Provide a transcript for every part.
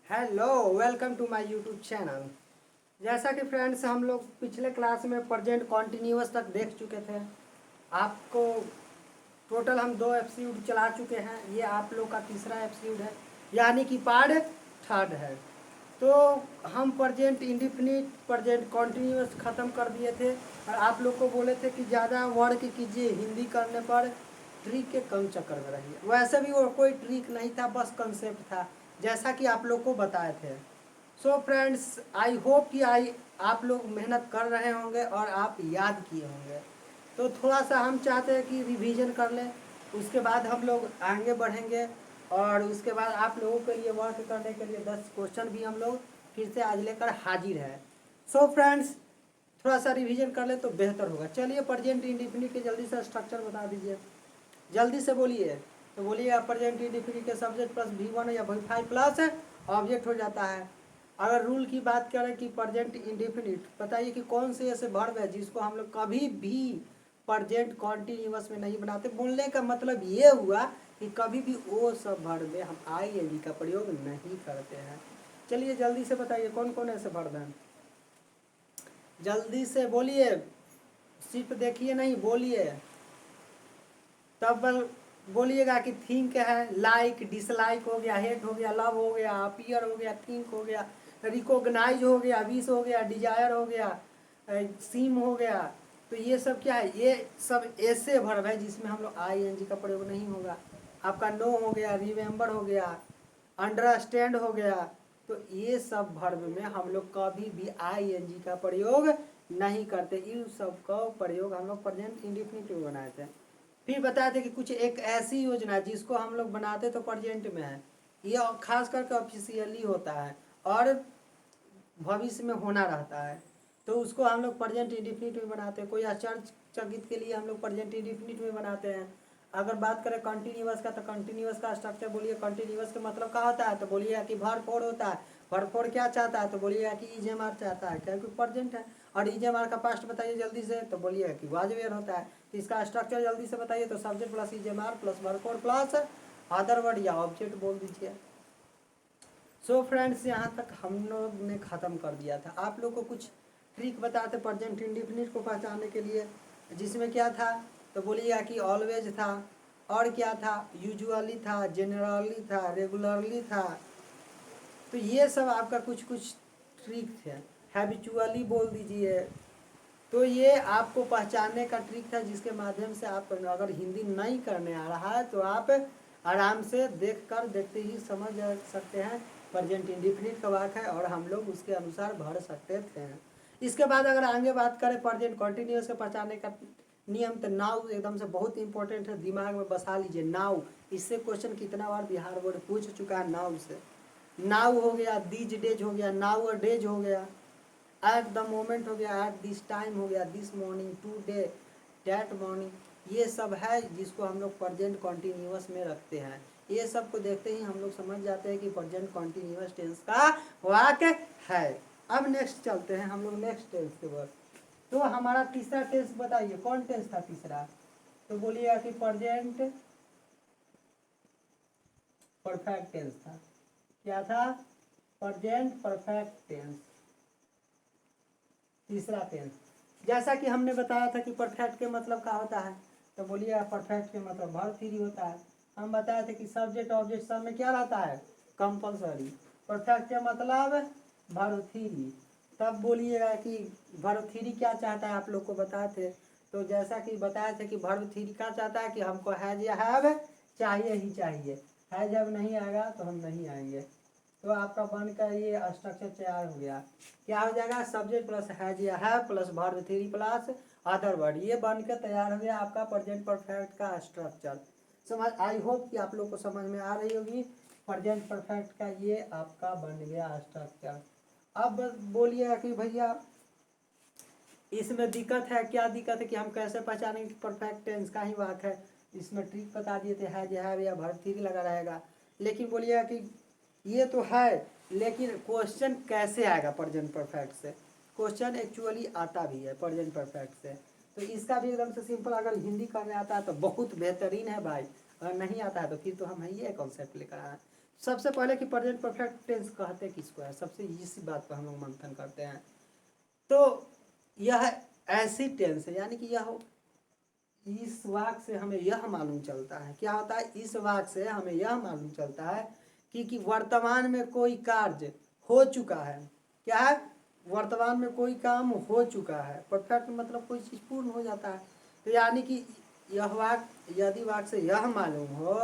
Hello, welcome to my YouTube channel. जैसा कि friends हम लोग पिछले क्लास में प्रेजेंट कॉन्टिन्यूअस तक देख चुके थे। आपको टोटल हम 2 एपिसोड चला चुके हैं। ये आप लोग का तीसरा एपिसोड है, यानी कि पार्ट थर्ड है। तो हम प्रेजेंट इंडिफिनिट प्रेजेंट कॉन्टिन्यूअस ख़त्म कर दिए थे और आप लोग को बोले थे कि ज़्यादा वर्क कीजिए, हिंदी करने पर ट्रिक के कम चक्कर में रहिए। वैसे भी वो कोई ट्रिक नहीं था, बस कंसेप्ट था जैसा कि आप लोग को बताए थे। सो फ्रेंड्स, आई होप कि आप लोग मेहनत कर रहे होंगे और आप याद किए होंगे। तो थोड़ा सा हम चाहते हैं कि रिवीजन कर लें, उसके बाद हम लोग आगे बढ़ेंगे और उसके बाद आप लोगों के लिए वर्क करने के लिए 10 क्वेश्चन भी हम लोग फिर से आज लेकर हाजिर है। सो फ्रेंड्स, थोड़ा सा रिवीजन कर ले तो बेहतर होगा। चलिए, प्रेजेंट इंडिफिनिट के जल्दी से स्ट्रक्चर बता दीजिए, जल्दी से बोलिए। तो बोलिए, प्रेजेंट इंडिफिनिट के सब्जेक्ट प्लस V1 या V5 प्लस ऑब्जेक्ट हो जाता है। अगर रूल की बात करें कि प्रेजेंट इंडिफिनिट, बताइए कि कौन से ऐसे वर्ब है जिसको हम लोग कभी भी प्रेजेंट कॉन्टिन्यूअस में नहीं बनाते। बोलने का मतलब ये हुआ कि कभी भी वो सब वर्ब में हम ING का प्रयोग नहीं करते हैं। चलिए जल्दी से बताइए कौन कौन ऐसे वर्ब हैं, जल्दी से बोलिए, सिर्फ देखिए नहीं बोलिए। तब बोलिएगा कि थिंक है, लाइक डिसलाइक हो गया, हेट हो गया, लव हो गया, अपीयर हो गया, थिंक हो गया, रिकॉग्नाइज हो गया, विश हो गया, डिजायर हो गया, सीम हो गया। तो ये सब क्या है, ये सब ऐसे वर्ब है जिसमें हम लोग ING का प्रयोग नहीं होगा। आपका नो हो गया, रिमेंबर हो गया, अंडरस्टैंड हो गया। तो ये सब वर्ब में हम लोग कभी भी ING का प्रयोग नहीं करते। इन सब का प्रयोग हम लोग प्रेजेंट इंडिफिनिट में बनाए थे। फिर बताए थे कि कुछ एक ऐसी योजना जिसको हम लोग बनाते तो प्रेजेंट में है, ये खास करके ऑफिशियली होता है और भविष्य में होना रहता है, तो उसको हम लोग प्रेजेंट इंडिफिनिट में बनाते हैं। कोई आश्चर्यचकित के लिए हम लोग प्रेजेंट इंडिफिनिट में बनाते हैं। अगर बात करें कंटिन्यूअस का, तो कंटिन्यूअस का स्ट्रक्चर बोलिए। कंटिन्यूअस का मतलब क्या होता है, तो बोलिए कि भर फोड़ होता है। भर फोड़ क्या चाहता है, तो बोलिए कि EJMR चाहता है, क्योंकि प्रेजेंट है। और EJMR का पास्ट बताइए जल्दी से, तो बोलिए कि वाज वेयर होता है। तो इसका स्ट्रक्चर जल्दी से बताइए, तो सब्जेक्ट प्लस EJMR प्लस भर फोड़ प्लस अदर वर्ड या ऑब्जेक्ट बोल दीजिए। सो फ्रेंड्स, यहाँ तक हम लोग ने ख़त्म कर दिया था। आप लोग को कुछ ट्रिक बताते प्रेजेंट इंडिफिनिट को पहचानने के लिए, जिसमें क्या था, तो बोलिएगा कि ऑलवेज था, और क्या था, यूजुअली था, जनरली था, रेगुलरली था। तो ये सब आपका कुछ कुछ ट्रिक थे। हैबिचुअली बोल दीजिए। तो ये आपको पहचानने का ट्रिक था, जिसके माध्यम से आप अगर हिंदी नहीं करने आ रहा है तो आप आराम से देखते ही समझ सकते हैं प्रेजेंट इंडिफिनिट का वाक्य है, और हम लोग उसके अनुसार भर सकते थे। इसके बाद अगर आगे बात करें प्रेजेंट कॉन्टिन्यूअस के पहचानने का नियम, तो नाउ एकदम से बहुत इंपॉर्टेंट है, दिमाग में बसा लीजिए। नाउ, इससे क्वेश्चन कितना बार बिहार बोर्ड पूछ चुका है। नाउ से नाउ हो गया, दीज डेज हो गया, नाउ डेज हो गया, एट द मोमेंट हो गया, एट दिस टाइम हो गया, this morning, today, that morning. ये सब है जिसको हम लोग प्रेजेंट कॉन्टिन्यूअस में रखते हैं। ये सब को देखते ही हम लोग समझ जाते हैं कि प्रेजेंट कॉन्टिन्यूअस टेंस का वाक्य है। अब नेक्स्ट चलते हैं हम लोग नेक्स्ट टेंस के बाद। तो हमारा तीसरा टेंस बताइए, कौन टेंस था तीसरा, तो बोलिएगा कि प्रेजेंट परफेक्ट टेंस था। क्या था, प्रेजेंट परफेक्ट टेंस, तीसरा टेंस। जैसा कि हमने बताया था कि परफेक्ट के मतलब क्या होता है, तो बोलिए परफेक्ट के मतलब वर्ब थ्री होता है। हम बताए थे कि सब्जेक्ट ऑब्जेक्ट सब में क्या रहता है, कंपलसरी। परफेक्ट के मतलब वर्ब थ्री। तब बोलिएगा कि वर्ब थ्री क्या चाहता है, आप लोग को बताए थे। तो जैसा कि बताए थे कि वर्ब थ्री क्या चाहता है कि हमको हैज या हैव चाहिए ही चाहिए। हैज हैव नहीं आएगा तो हम नहीं आएंगे। तो आपका बन का ये स्ट्रक्चर तैयार हो गया। क्या हो जाएगा, सब्जेक्ट प्लस हैज या है plus verb three plus other word, ये बन के तैयार हो गया आपका प्रेजेंट परफेक्ट का स्ट्रक्चर। समझ, आई होप कि आप लोग को समझ में आ रही होगी। प्रेजेंट परफेक्ट का ये आपका बन गया स्ट्रक्चर। अब बोलिएगा कि भैया इसमें दिक्कत है, क्या दिक्कत है कि हम कैसे पहचानेंगे कि परफेक्ट टेंस का ही वाक्य है। इसमें ट्रिक बता दिए थे, हैज हैव या वर्ब थ्री लगा रहेगा। लेकिन बोलिएगा कि ये तो है, लेकिन क्वेश्चन कैसे आएगा प्रेजेंट परफेक्ट से। क्वेश्चन एक्चुअली आता भी है प्रेजेंट परफेक्ट से। तो इसका भी एकदम से सिंपल, अगर हिंदी करने आता है तो बहुत बेहतरीन है भाई, अगर नहीं आता है तो फिर तो हम ये कॉन्सेप्ट लेकर आए। सबसे पहले कि प्रेजेंट परफेक्ट टेंस कहते किसको है, सबसे इसी बात पर हम लोग मंथन करते हैं। तो यह ऐसी टेंस है, यानी कि यह इस वाक्य से हमें यह मालूम चलता है, क्या होता है, इस वाक्य से हमें यह मालूम चलता है कि वर्तमान में कोई कार्य हो चुका है। क्या है, वर्तमान में कोई काम हो चुका है। परफेक्ट मतलब कोई चीज़ पूर्ण हो जाता है। तो यानी कि यह वाक्य, यदि वाक्य से यह मालूम हो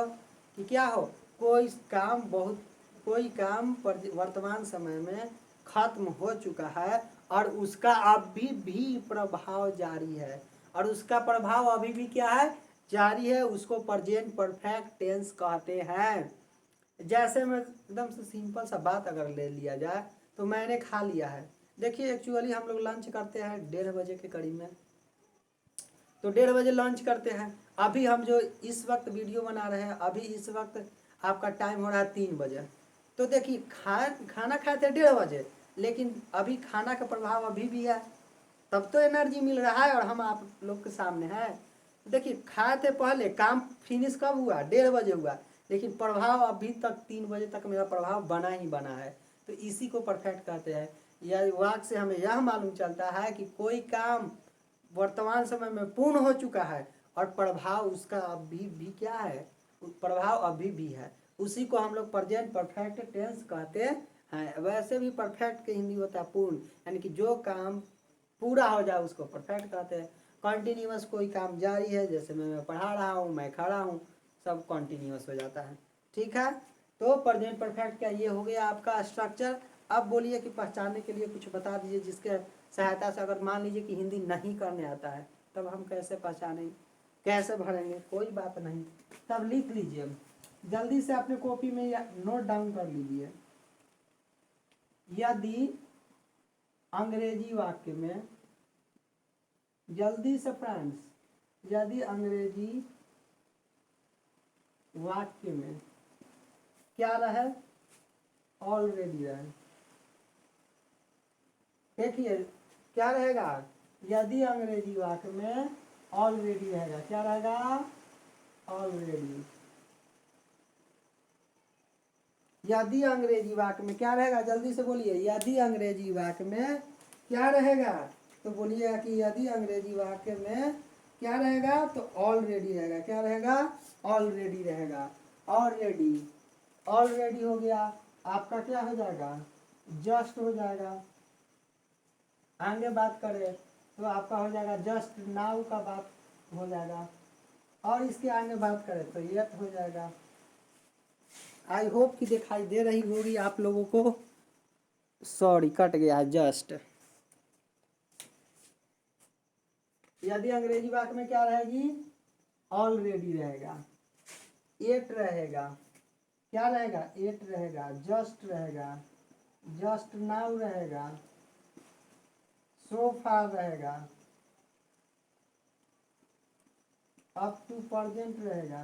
कि क्या हो, कोई काम वर्तमान समय में खत्म हो चुका है और उसका अभी भी प्रभाव जारी है, और उसका प्रभाव अभी भी क्या है, जारी है, उसको प्रेजेंट परफेक्ट टेंस कहते हैं। जैसे मैं एकदम से सिंपल सा बात अगर ले लिया जाए तो मैंने खा लिया है। देखिए एक्चुअली हम लोग लंच करते हैं 1:30 बजे के करीब में, तो 1:30 बजे लंच करते हैं। अभी हम जो इस वक्त वीडियो बना रहे हैं, अभी इस वक्त आपका टाइम हो रहा है 3 बजे। तो देखिए खाना खाए थे 1:30 बजे, लेकिन अभी खाना का प्रभाव अभी भी है, तब तो एनर्जी मिल रहा है और हम आप लोग के सामने हैं। देखिए खाए थे पहले, काम फिनिश कब हुआ, 1:30 बजे हुआ, लेकिन प्रभाव अभी तक 3 बजे तक मेरा प्रभाव बना ही बना है। तो इसी को परफेक्ट कहते हैं। यह वाक्य से हमें यह मालूम चलता है कि कोई काम वर्तमान समय में पूर्ण हो चुका है और प्रभाव उसका अभी भी क्या है, प्रभाव अभी भी है। उसी को हम लोग प्रेजेंट परफेक्ट टेंस कहते हैं। वैसे भी परफेक्ट के हिंदी होता है पूर्ण, यानी कि जो काम पूरा हो जाए उसको परफेक्ट कहते हैं। कॉन्टिन्यूअस कोई काम जारी है, जैसे मैं पढ़ा रहा हूँ, मैं खड़ा हूँ, सब कॉन्टिन्यूअस हो जाता है। ठीक है, तो प्रेजेंट परफेक्ट का ये हो गया आपका स्ट्रक्चर। अब बोलिए कि पहचानने के लिए कुछ बता दीजिए, जिसके सहायता से अगर मान लीजिए कि हिंदी नहीं करने आता है, तब हम कैसे पहचानेंगे, कैसे भरेंगे, कोई बात नहीं। तब लिख लीजिए, जल्दी से अपने कॉपी में नोट डाउन कर लीजिए। यदि अंग्रेजी वाक्य में, जल्दी से फ्रेंड्स, यदि अंग्रेजी वाक्य में क्या रहे, ऑलरेडी रहे। देखिए क्या रहेगा, यदि अंग्रेजी वाक्य में ऑलरेडी रहेगा, क्या रहेगा, ऑलरेडी। यदि अंग्रेजी वाक्य में क्या रहेगा, जल्दी से बोलिए, यदि अंग्रेजी वाक्य में क्या रहेगा, तो बोलिएगा कि यदि अंग्रेजी वाक्य में क्या रहेगा, तो ऑलरेडी रहेगा। क्या रहेगा, ऑलरेडी रहेगा। ऑलरेडी, ऑलरेडी हो गया आपका, क्या हो जाएगा, जस्ट हो जाएगा। आगे बात करें तो आपका हो जाएगा जस्ट नाउ का बात हो जाएगा, और इसके आगे बात करें तो येट हो जाएगा। आई होप कि दिखाई दे रही होगी आप लोगों को। सॉरी कट गया है जस्ट। यदि अंग्रेजी वाक्य में क्या रहेगी, ऑलरेडी रहेगा, एट रहेगा, क्या रहेगा, एट रहेगा, जस्ट रहेगा, जस्ट नाउ रहेगा, सो फार रहेगा, अप टू प्रेजेंट रहेगा।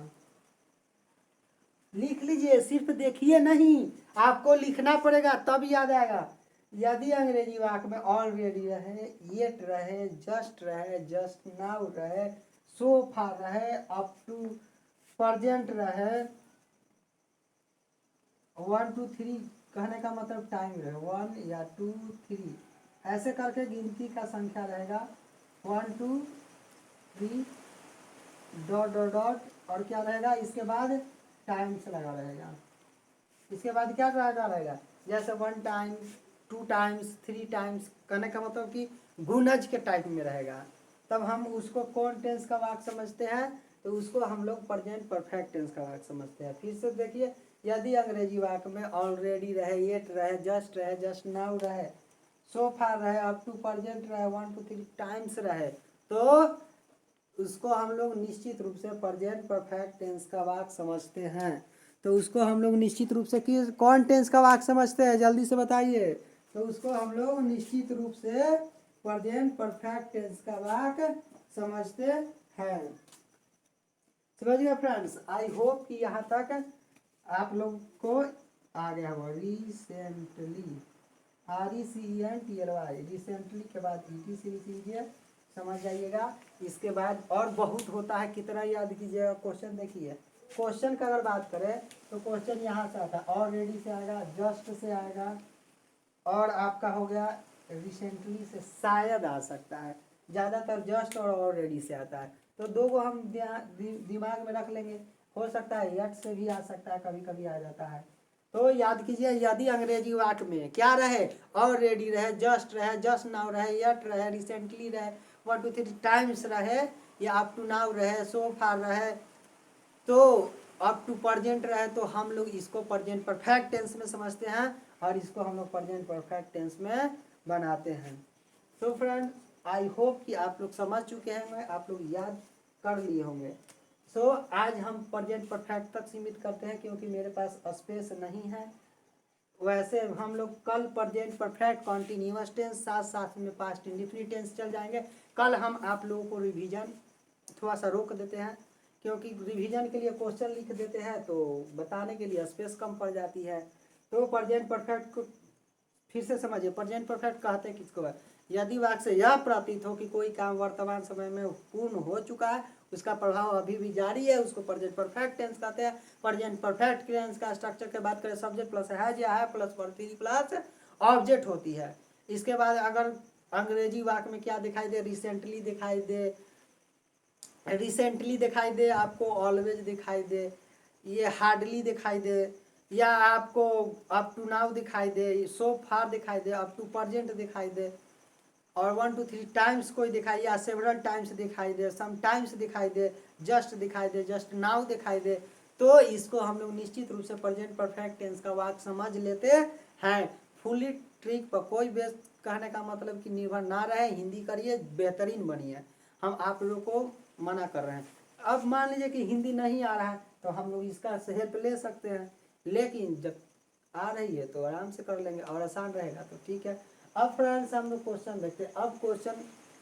लिख लीजिए, सिर्फ देखिए नहीं, आपको लिखना पड़ेगा तब याद आएगा। यदि अंग्रेजी वाक्य में ऑलरेडी रहे, येट रहे, जस्ट रहे, जस्ट नाउ रहे, सो फार रहे, अप टू प्रेजेंट रहे, 1 2 3 कहने का मतलब टाइम रहे, 1 या 2 3 ऐसे करके गिनती का संख्या रहेगा, 1 2 3 डॉट डॉट डॉट, और क्या रहेगा इसके बाद टाइम्स लगा रहेगा। इसके बाद क्या रहेगा, जैसे 1 टाइम, 2 टाइम्स, 3 टाइम्स, कहने का मतलब कि गुणज के टाइप में रहेगा। तब हम उसको कौन टेंस का वाक्य समझते हैं, तो उसको हम लोग प्रेजेंट परफेक्ट टेंस का वाक्य समझते हैं। फिर से देखिए, यदि अंग्रेजी वाक्य में ऑलरेडी रहे, येट रहे, जस्ट नाउ रहे, सो फार रहे, अप टू प्रेजेंट रहे, 1 2 3 टाइम्स रहे, तो उसको हम लोग निश्चित रूप से प्रेजेंट परफेक्ट टेंस का वाक्य समझते हैं। तो उसको हम लोग निश्चित रूप से किस कौन टेंस का वाक्य समझते हैं, जल्दी से बताइए। तो उसको हम लोग निश्चित रूप से प्रेजेंट परफेक्ट टेंस का वाक्य समझते हैं। समझ गए फ्रेंड्स, आई होप कि यहाँ तक आप लोग को आ गया होगा। रिसेंटली, RECENTLY, रिसेंटली के बाद ET से लीजिए, समझ जाइएगा। इसके बाद और बहुत होता है, कितना याद कीजिएगा क्वेश्चन देखिए, क्वेश्चन का अगर बात करें तो क्वेश्चन यहाँ से आता है, ऑलरेडी से आएगा, जस्ट से आएगा, और आपका हो गया रिसेंटली से शायद आ सकता है। ज़्यादातर जस्ट और ऑलरेडी से आता है, तो दो को हम दिमाग में रख लेंगे। हो सकता है यट से भी आ सकता है, कभी कभी आ जाता है। तो याद कीजिए, यदि अंग्रेजी वाक्य में क्या रहे, ऑलरेडी रहे, जस्ट नाउ रहे, यट रहे, रिसेंटली रहे, 1 2 3 टाइम्स रहे, या अप टू नाउ रहे, सो फार रहे, तो अप टू प्रेजेंट रहे, तो हम लोग इसको प्रेजेंट परफेक्ट टेंस में समझते हैं और इसको हम लोग प्रेजेंट परफेक्ट टेंस में बनाते हैं। तो फ्रेंड, आई होप कि आप लोग समझ चुके हैं, आप लोग याद कर लिए होंगे। सो आज हम प्रेजेंट परफेक्ट तक सीमित करते हैं क्योंकि मेरे पास स्पेस नहीं है। वैसे हम लोग कल प्रेजेंट परफेक्ट, कॉन्टिन्यूअस टेंस, साथ साथ में पास्ट इंडेफिनिट टेंस चल जाएंगे। कल हम आप लोगों को रिवीजन थोड़ा सा रोक देते हैं क्योंकि रिवीजन के लिए क्वेश्चन लिख देते हैं तो बताने के लिए स्पेस कम पड़ जाती है। तो प्रेजेंट परफेक्ट को फिर से समझिए, प्रेजेंट परफेक्ट कहते हैं किसको है, यदि वाक्य से यह प्रतीत हो कि कोई काम वर्तमान समय में पूर्ण हो चुका है, उसका प्रभाव अभी भी जारी है, उसको प्रेजेंट परफेक्ट टेंस कहते हैं। प्रेजेंट परफेक्ट टेंस का स्ट्रक्चर की बात करें, सब्जेक्ट प्लस हैज या है प्लस वर्ब प्लस ऑब्जेक्ट होती है। इसके बाद अगर अंग्रेजी वाक्य में क्या दिखाई दे, रिसेंटली दिखाई दे, आपको ऑलवेज दिखाई दे, ये हार्डली दिखाई दे, या आपको अप टू नाउ दिखाई दे, सो फार दिखाई दे, अप टू प्रेजेंट दिखाई दे, और 1 2 3 टाइम्स कोई दिखाई, या सेवरल टाइम्स दिखाई दे, सम टाइम्स दिखाई दे, जस्ट दिखाई दे, जस्ट नाउ दिखाई दे, तो इसको हम लोग निश्चित रूप से प्रेजेंट परफेक्ट टेंस का वाक्य समझ लेते हैं। फुली ट्रिक पर कोई बेस कहने का मतलब कि निर्भर ना रहे, हिंदी करिए, बेहतरीन बनिए, हम आप लोगों को मना कर रहे हैं। अब मान लीजिए कि हिंदी नहीं आ रहा है तो हम लोग इसका हेल्प ले सकते हैं, लेकिन जब आ रही है तो आराम से कर लेंगे और आसान रहेगा तो ठीक है। अब फ्रेंड्स हम लोग क्वेश्चन देखते हैं। अब क्वेश्चन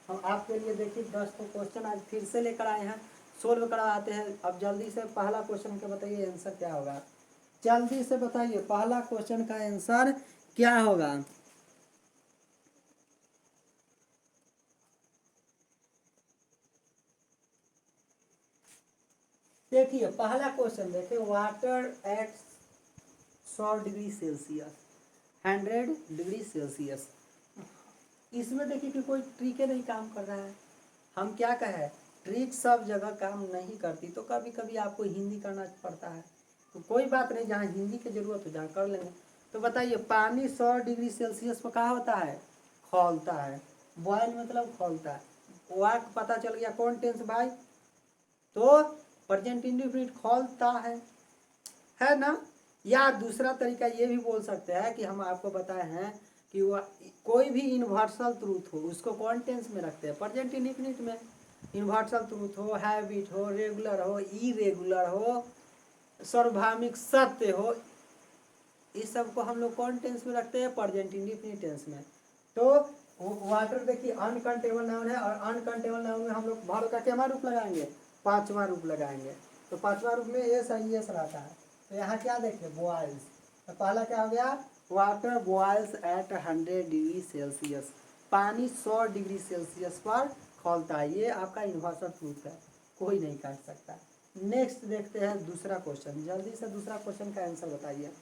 हम आपके लिए देखिए 10 तो क्वेश्चन आज फिर से लेकर आए हैं, सोल्व करवाते हैं। अब जल्दी से पहला क्वेश्चन का बताइए आंसर क्या होगा, जल्दी से बताइए पहला क्वेश्चन का आंसर क्या होगा। देखिए पहला क्वेश्चन देखिए, water at 100 degree Celsius, 100 degree Celsius. इसमें देखिए कि कोई ट्रिक नहीं काम कर रहा है। हम क्या कहें, ट्रिक सब जगह काम नहीं करती, तो कभी कभी आपको हिंदी करना पड़ता है, तो कोई बात नहीं, जहाँ हिंदी की जरूरत हो जहाँ कर लेंगे। तो बताइए पानी 100 डिग्री सेल्सियस पर क्या होता है, खौलता है। बॉयल मतलब खौलता है। वाक पता चल गया कौन टेंस भाई, तो प्रेजेंट इंडेफिनिट खौलता है ना। या दूसरा तरीका ये भी बोल सकते हैं कि हम आपको बताए हैं कि वह कोई भी यूनिवर्सल ट्रूथ हो उसको कौन टेंस में रखते हैं, प्रेजेंट इंडेफिनिट में। यूनिवर्सल ट्रूथ हो, हैबिट हो, रेगुलर हो, इरेगुलर हो, सार्वभौमिक सत्य हो, इस सब को हम लोग कौन टेंस में रखते हैं, प्रेजेंट इंडेफिनिट टेंस में। तो वाटर देखिए अनकंटेबल नाउन है, और अनकंटेबल नाउन में हम लोग भाव का क्या रूप लगाएंगे, पांचवा रूप लगाएंगे। तो पांचवा रूप में एस आई एस रहता है। तो यहाँ क्या देखिए बॉयल्स, तो पहला क्या हो गया, water boils at 100 degree Celsius, पानी 100 डिग्री सेल्सियस पर खौलता है। ये आपका यूनिवर्सल ट्रूथ है, कोई नहीं काट सकता। नेक्स्ट देखते हैं दूसरा क्वेश्चन, जल्दी से दूसरा क्वेश्चन का आंसर बताइए,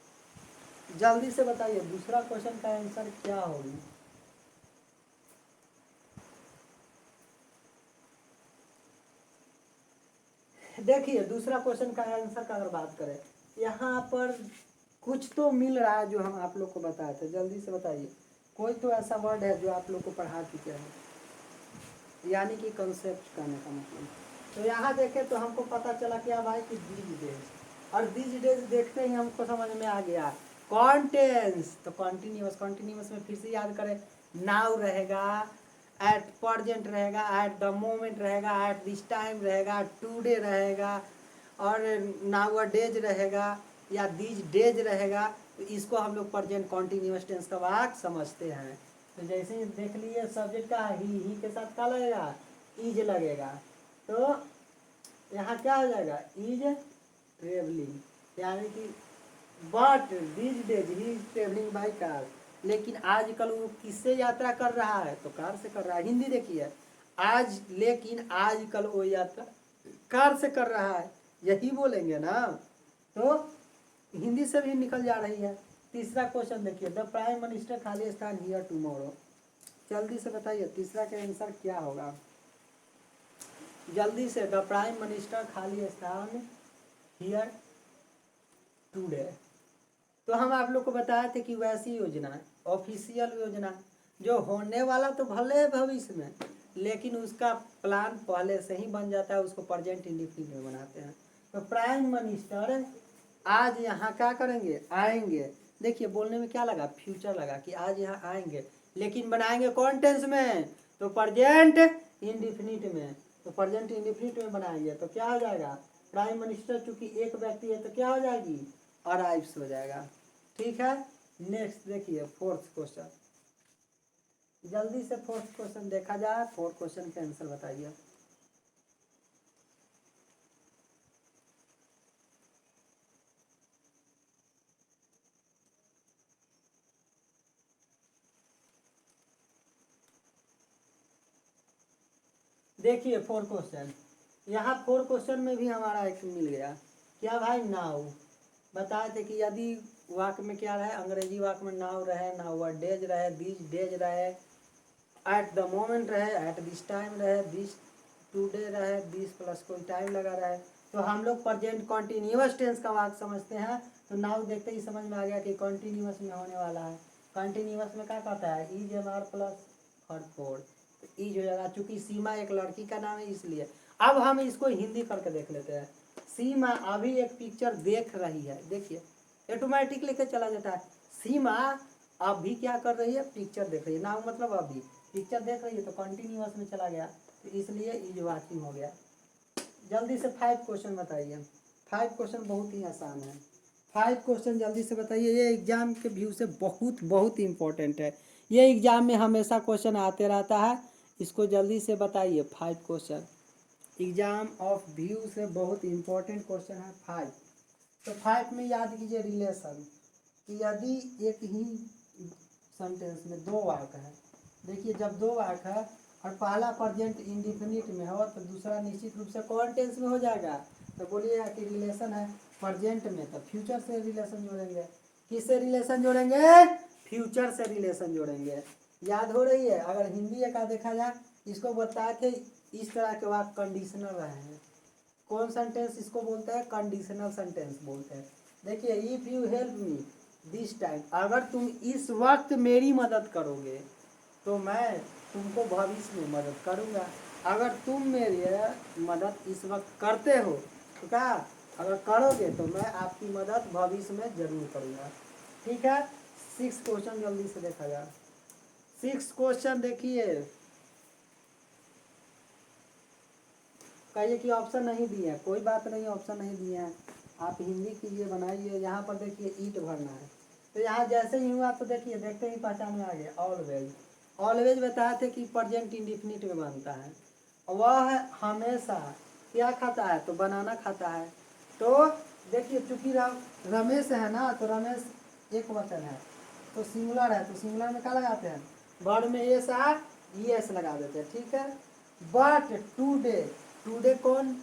जल्दी से बताइए दूसरा क्वेश्चन का आंसर क्या होगी। देखिए दूसरा क्वेश्चन का आंसर का अगर बात करें, यहाँ पर कुछ तो मिल रहा है जो हम आप लोग को बताए थे, जल्दी से बताइए कोई तो ऐसा वर्ड है जो आप लोग को पढ़ा चुके हैं, यानी कि कंसेप्ट करने का मतलब। तो यहाँ देखें तो हमको पता चला क्या भाई कि दीज डेज, और दीज डेज देखते ही हमको समझ में आ गया कौन टेंस, तो कॉन्टिन्यूअस। कॉन्टिन्यूअस में फिर से याद करें, नाउ रहेगा, एट प्रेजेंट रहेगा, एट द मोमेंट रहेगा, एट दिस टाइम रहेगा, टुडे रहेगा, और नाउ डेज रहेगा, या दीज डेज रहेगा। तो इसको हम लोग प्रेजेंट कॉन्टिन्यूअस टेंस का वाक्य समझते हैं। तो जैसे ही देख लिए सब्जेक्ट का ही के साथ क्या लगेगा, इज लगेगा, तो यहाँ क्या हो जाएगा, इज ट्रेवलिंग, यानी कि but these days he is travelling by car, लेकिन आजकल वो किससे यात्रा कर रहा है, तो कार से कर रहा है। हिंदी देखिए, आज लेकिन आजकल वो यात्रा कार से कर रहा है, यही बोलेंगे ना, तो हिंदी से भी निकल जा रही है। तीसरा क्वेश्चन देखिए, द प्राइम मिनिस्टर खाली स्थान हियर टुमारो। जल्दी से बताइए तीसरा का आंसर क्या होगा, जल्दी से। द प्राइम मिनिस्टर खाली स्थान हियर टुडे। तो हम आप लोग को बताए थे कि वैसी योजना, ऑफिशियल योजना जो होने वाला तो भले है भविष्य में, लेकिन उसका प्लान पहले से ही बन जाता है, उसको प्रेजेंट इंडिफिनिट में बनाते हैं। तो प्राइम मिनिस्टर आज यहाँ क्या करेंगे, आएंगे। देखिए बोलने में क्या लगा, फ्यूचर लगा कि आज यहाँ आएंगे, लेकिन बनाएंगे कौन टेंस में, तो प्रेजेंट इंडिफिनिट में। तो प्रेजेंट इंडिफिनिट में बनाएंगे तो क्या हो जाएगा, प्राइम मिनिस्टर चूंकि एक व्यक्ति है तो क्या हो जाएगी, अराइव्स हो जाएगा। ठीक है, नेक्स्ट देखिए फोर्थ क्वेश्चन। जल्दी से फोर्थ क्वेश्चन देखा जाए, फोर्थ क्वेश्चन के आंसर बताइए। देखिए फोर क्वेश्चन, यहाँ फोर क्वेश्चन में भी हमारा एक मिल गया। क्या भाई, नाउ। बताए थे कि यदि वाक्य में क्या रहे, अंग्रेजी वाक्य में नाउ रहे, नाउ डेज रहे, दिस डेज रहे, एट द मोमेंट रहे, एट दिस टाइम रहे, दिस टुडे रहे, दिस प्लस कोई टाइम लगा रहे, तो हम लोग प्रेजेंट कॉन्टिन्यूअस टेंस का वाक्य समझते हैं। तो नाउ देखते ही समझ में आ गया कि कॉन्टिन्यूअस में होने वाला है। कॉन्टिन्यूअस में क्या कहता है, is M R plus four, तो इज हो जाएगा। चूंकि सीमा एक लड़की का नाम है इसलिए। अब हम इसको हिंदी करके देख लेते हैं। सीमा अभी एक पिक्चर देख रही है, देखिए ऑटोमेटिक लेके चला जाता है। सीमा अभी क्या कर रही है, पिक्चर देख रही है, नाउ मतलब अभी पिक्चर देख रही है, तो कंटिन्यूअस में चला गया, तो इसलिए इज वाचिंग हो गया। जल्दी से 5 क्वेश्चन बताइए। 5 क्वेश्चन बहुत ही आसान है। 5 क्वेश्चन जल्दी से बताइए, ये एग्जाम के व्यू से बहुत बहुत इंपॉर्टेंट है। ये एग्जाम में हमेशा क्वेश्चन आते रहता है, इसको जल्दी से बताइए। 5 क्वेश्चन एग्जाम ऑफ व्यू से बहुत इंपॉर्टेंट क्वेश्चन है 5। तो 5 में याद कीजिए रिलेशन, कि यदि एक ही सेंटेंस में दो वाक्य है, देखिए जब दो वाक्य है और पहला प्रेजेंट इंडिफिनिट में हो तो दूसरा निश्चित रूप से कौन टेंस में हो जाएगा, तो बोलिए कि रिलेशन है प्रेजेंट में, तो फ्यूचर से रिलेशन जोड़ेंगे। किससे रिलेशन जोड़ेंगे, फ्यूचर से रिलेशन जोड़ेंगे। याद हो रही है, अगर हिंदी एक देखा जाए, इसको बताए थे इस तरह के वाक्य कंडीशनल रहे हैं। कौन सेंटेंस इसको बोलते हैं, कंडीशनल सेंटेंस बोलते हैं। देखिए, if you help me this time, अगर तुम इस वक्त मेरी मदद करोगे तो मैं तुमको भविष्य में मदद करूंगा। अगर तुम मेरी मदद इस वक्त करते हो तो क्या, अगर करोगे तो मैं आपकी मदद भविष्य में जरूर करूंगा। ठीक है, 6 क्वेश्चन जल्दी से देखा जाए। 6 क्वेश्चन देखिए, कहिए कि ऑप्शन नहीं दिए हैं, कोई बात नहीं, ऑप्शन नहीं दिए हैं, आप हिंदी कीजिए, बनाइए। यहाँ पर देखिए ईट भरना है, तो यहाँ जैसे ही हुआ तो देखिए देखते ही पहचान में आ गया। ऑलवेज, ऑलवेज बताए थे कि प्रेजेंट इंडिफिनिट में बनता है। वह हमेशा क्या खाता है, तो बनाना खाता है। तो देखिए चूंकि रमेश है ना, तो रमेश एक वचन है, तो सिंगुलर है, तो सिंगुलर में क्या लगाते हैं, वर्ड में एस आ एस लगा देते हैं। ठीक है, बट टूडे, टूडे कौन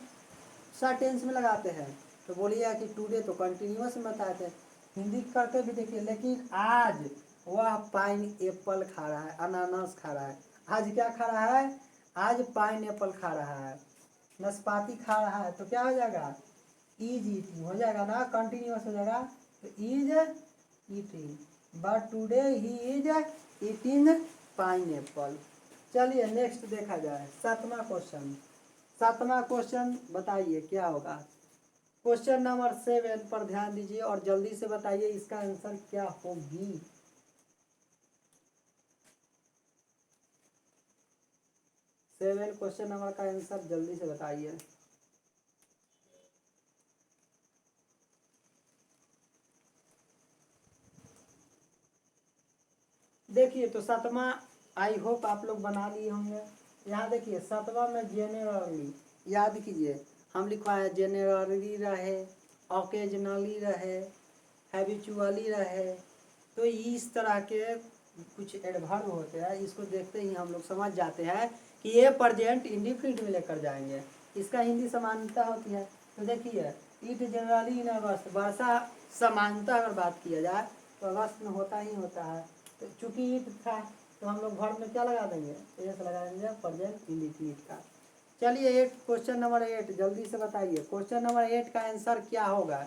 सा टेंस में लगाते हैं, तो बोलिए कि टूडे तो कंटिन्यूअस में बताते हैं। हिंदी करते भी देखिए, लेकिन आज वह पाइन एप्पल खा रहा है, अनानास खा रहा है। आज क्या खा रहा है, आज पाइन एप्पल खा रहा है, नाशपाती खा रहा है, तो क्या हो जाएगा, इज ईटिंग हो जाएगा ना, कंटिन्यूअस हो जाएगा, तो is eating. But today he is eating pine Apple. चलिए नेक्स्ट देखा जाए, 7वां क्वेश्चन। 7वां क्वेश्चन बताइए क्या होगा। क्वेश्चन नंबर 7 पर ध्यान दीजिए और जल्दी से बताइए इसका आंसर क्या होगी। क्वेश्चन नंबर का आंसर जल्दी से बताइए। देखिए तो 7वां आई होप आप लोग बना लिए होंगे। यहाँ देखिए 7वां में जेनरली, याद कीजिए हम लिखवाए जेनरली रहे, ओकेजनली रहे, हैबिचुअली रहे, तो इस तरह के कुछ एडवर्ब होते हैं। इसको देखते ही हम लोग समझ जाते हैं कि ये प्रेजेंट इंडिफिनिट में लेकर जाएंगे। इसका हिंदी समानता होती है, तो देखिए इट जनरली इन अगस्त, वर्षा समानता अगर बात किया जाए तो अगस्त में होता ही होता है। तो चूंकि इट था तो हम लोग वर्ब में क्या लगा देंगे, एस लगा देंगे प्रेजेंट इंडेफिनिट का। चलिए 8 क्वेश्चन नंबर 8 जल्दी से बताइए, क्वेश्चन नंबर 8 का आंसर क्या होगा,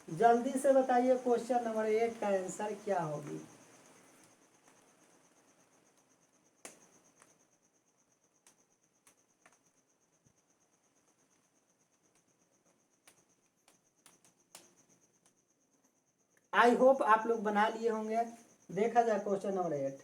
जल्दी से बताइए क्वेश्चन नंबर 8 का आंसर क्या होगी। आई होप आप लोग बना लिए होंगे। देखा जाए क्वेश्चन नंबर 8,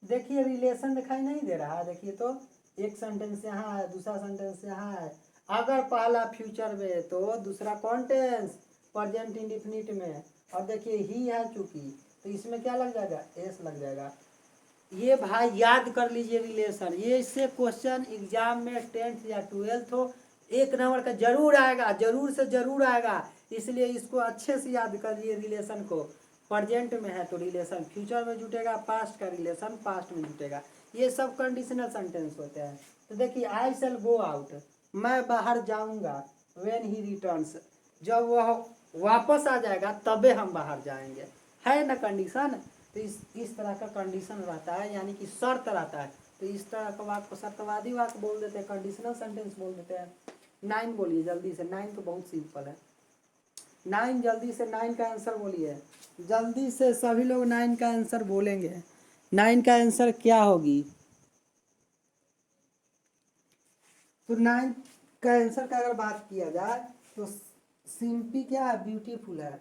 देखिए रिलेशन दिखाई नहीं दे रहा है, देखिए तो एक सेंटेंस यहाँ है, दूसरा सेंटेंस यहाँ है, अगर पहला फ्यूचर में तो दूसरा कॉन्टेंस प्रेजेंट इंडेफिनिट में, और देखिए ही है चूंकि तो इसमें क्या लग जाएगा, एस लग जाएगा। ये भाई याद कर लीजिए रिलेशन, ये इससे क्वेश्चन एग्जाम में 10th या 12th हो, 1 नंबर का जरूर आएगा, जरूर से जरूर आएगा, इसलिए इसको अच्छे से याद करिए। रिलेशन को प्रेजेंट में है तो रिलेशन फ्यूचर में जुटेगा, पास्ट का रिलेशन पास्ट में जुटेगा, ये सब कंडीशनल सेंटेंस होते हैं। तो देखिए आई शैल गो आउट, मैं बाहर जाऊंगा, व्हेन ही रिटर्न्स, जब वह वापस आ जाएगा तबे हम बाहर जाएंगे, है ना कंडीशन। तो इस तरह का कंडीशन रहता है, यानी कि शर्त रहता है, तो इस तरह का वाक्य को शर्तवादी वाक्य बोल देते हैं, कंडीशनल सेंटेंस बोल देते हैं। 9 बोलिए जल्दी से, 9 तो बहुत सिंपल है, 9 जल्दी से 9 का आंसर बोलिए, जल्दी से सभी लोग 9 का आंसर बोलेंगे, 9 का आंसर क्या होगी। तो 9 का आंसर का अगर बात किया जाए तो सिंपी क्या है, ब्यूटीफुल है,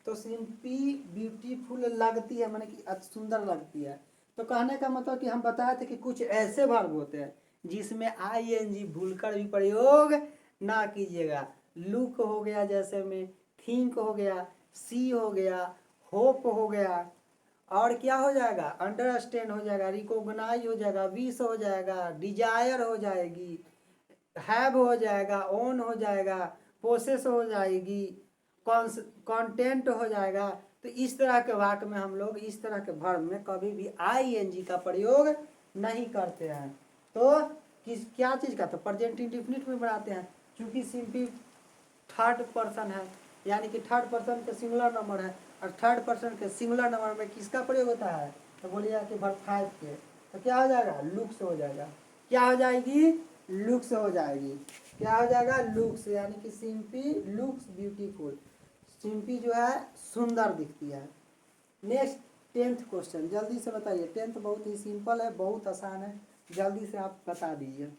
तो सिंपी ब्यूटीफुल लगती है, माने कि सुंदर लगती है। तो कहने का मतलब कि हम बताए थे कि कुछ ऐसे वर्ब होते हैं जिसमें आईएनजी भूलकर भी प्रयोग ना कीजिएगा। लुक हो गया, जैसे में थिंक हो गया, सी हो गया, होप हो गया, और क्या हो जाएगा, अंडरस्टैंड हो जाएगा, रिकॉग्नाइज हो जाएगा, विश हो जाएगा, डिजायर हो जाएगी, हैव हो जाएगा, ओन हो जाएगा, पोसेस हो जाएगी, कंटेंट हो जाएगा। तो इस तरह के वाक्य में हम लोग इस तरह के वर्ब में कभी भी आईएनजी का प्रयोग नहीं करते हैं। तो किस क्या चीज़ का, तो प्रेजेंट इंडेफिनिट में बनाते हैं, क्योंकि सिंपली थर्ड पर्सन है, यानी कि थर्ड पर्सन के सिंगुलर नंबर है, और थर्ड पर्सन के सिंगुलर नंबर में किसका प्रयोग होता है, तो बोलिए कि वर्ब 5 के, तो क्या हो जाएगा, लुक्स हो जाएगा, क्या हो जाएगी, लुक्स हो जाएगी, क्या हो जाएगा, लुक्स, यानी कि सिंपी लुक्स ब्यूटीफुल, सिंपी जो है सुंदर दिखती है। नेक्स्ट 10th क्वेश्चन जल्दी से बताइए, 10th बहुत ही सिंपल है, बहुत आसान है, जल्दी से आप बता दीजिए।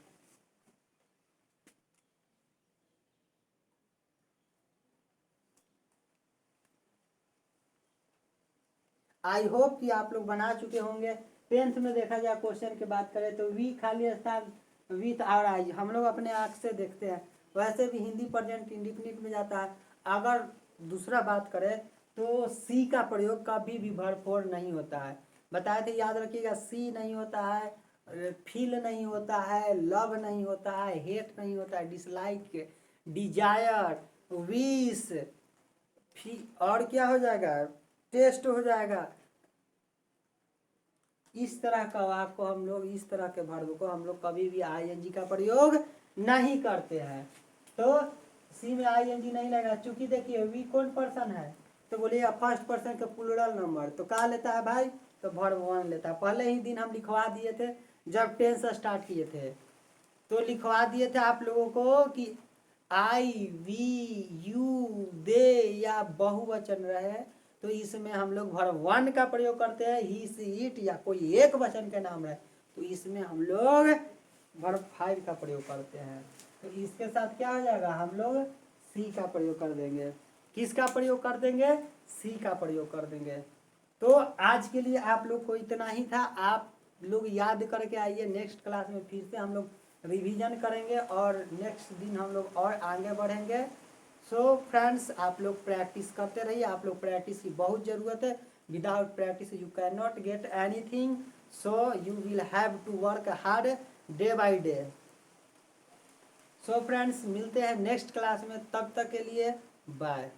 आई होप कि आप लोग बना चुके होंगे। 10th में देखा जाए क्वेश्चन की बात करें तो वी खाली स्थान विथ आवर आइज हम लोग अपने आँख से देखते हैं, वैसे भी हिंदी प्रेजेंट इंडेफिनिट में जाता है। अगर दूसरा बात करें तो सी का प्रयोग कभी भी वर्ब फॉर नहीं होता है, बताए थे, याद रखिएगा, सी नहीं होता है, फील नहीं होता है, लव नहीं होता है, हेट नहीं होता है, डिसलाइक, डिजायर, विश, और क्या हो जाएगा, टेस्ट हो जाएगा। इस तरह का वाक्य को हम लोग, इस तरह के वर्ब को हम लोग कभी भी आईएनजी का प्रयोग नहीं करते हैं। तो सी में आईएनजी नहीं लगा, चूंकि देखिए वी कौन पर्सन है, तो बोलिए फर्स्ट पर्सन का प्लूरल नंबर, तो क्या लेता है भाई, तो वर्ब 1 लेता है। पहले ही दिन हम लिखवा दिए थे जब टेंस स्टार्ट किए थे, तो लिखवा दिए थे आप लोगों को कि आई वी यू दे या बहुवचन रहे तो इसमें हम लोग वर्ब 1 का प्रयोग करते हैं, ही सी इट या कोई एक वचन के नाम रहे तो इसमें हम लोग वर्ब 5 का प्रयोग करते हैं। तो इसके साथ क्या हो जाएगा, हम लोग सी का प्रयोग कर देंगे, किसका प्रयोग कर देंगे, सी का प्रयोग कर देंगे। तो आज के लिए आप लोग को इतना ही था, आप लोग याद करके आइए, नेक्स्ट क्लास में फिर से हम लोग रिवीजन करेंगे और नेक्स्ट दिन हम लोग और आगे बढ़ेंगे। सो फ्रेंड्स, आप लोग प्रैक्टिस करते रहिए, आप लोग प्रैक्टिस की बहुत ज़रूरत है, without practice you can not get anything, so you will have to work hard day by day. So friends, मिलते हैं नेक्स्ट क्लास में, तब तक के लिए बाय।